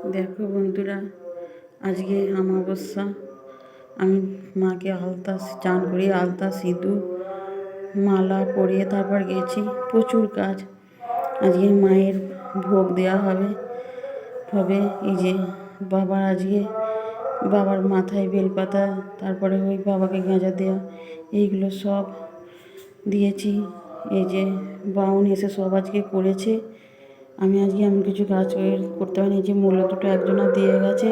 দেখো বন্ধুরা, আজকে অমাবস্যা। আমি মাকে আলতা চান করিয়ে আলতা সিঁদুর মালা পরিয়ে তারপর গেছি। প্রচুর কাজ। আজকে মায়ের ভোগ দেওয়া হবে এই যে বাবার মাথায় বেলপাতা, তারপরে ওই বাবাকে গাঁজা দেওয়া, এইগুলো সব দিয়েছি। এই যে বাউন এসে সব আজকে করেছে। আমি আজকে এমন কিছু কাজ করতে পারিনি। যে মূল্য দুটো একজনা দিয়ে গেছে,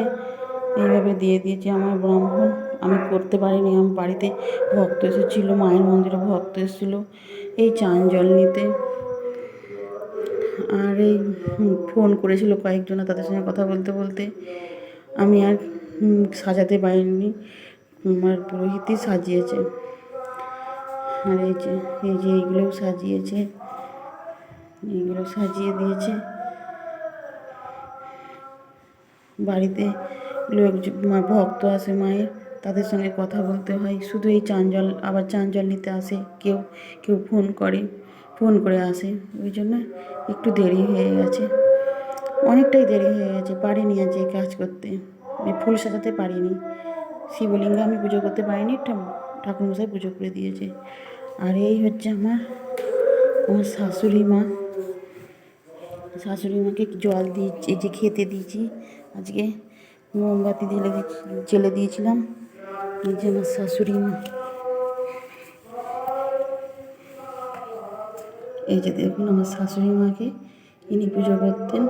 এইভাবে দিয়ে দিয়েছে আমার ব্রাহ্মণ। আমি করতে পারিনি। আমার বাড়িতে ভক্ত এসেছিলো, মায়ের মন্দিরে ভক্ত এসেছিলো এই চান জল নিতে। আর এই ফোন করেছিল কয়েকজনা, তাদের সঙ্গে কথা বলতে বলতে আমি আর সাজাতে পারিনি। আমার পুরোহিতই সাজিয়েছে। আর এইগুলোও সাজিয়েছে, এইগুলো সাজিয়ে দিয়েছে। বাড়িতে লোক ভক্ত আসে মায়ের, তাদের সঙ্গে কথা বলতে হয়। শুধু এই আবার চান জল নিতে আসে কেউ কেউ ফোন করে আসে। ওই জন্য একটু দেরি হয়ে গেছে, অনেকটাই দেরি হয়ে গেছে। পারিনি আজ এই কাজ করতে, ফুল সাজাতে পারিনি। শিবলিঙ্গ আমি পুজো করতে পারিনি, ঠাকুরমশাই পুজো করে দিয়েছে। আর এই হচ্ছে আমার শাশুড়ি মাকে জল দিয়েছি, এই যে খেতে দিয়েছি। আজকে মোমবাতি জেলে দিয়েছিলাম। এই যে আমার শাশুড়ি মা, এই যে দেখুন আমার শাশুড়ি মাকে, ইনি পুজো করতেন।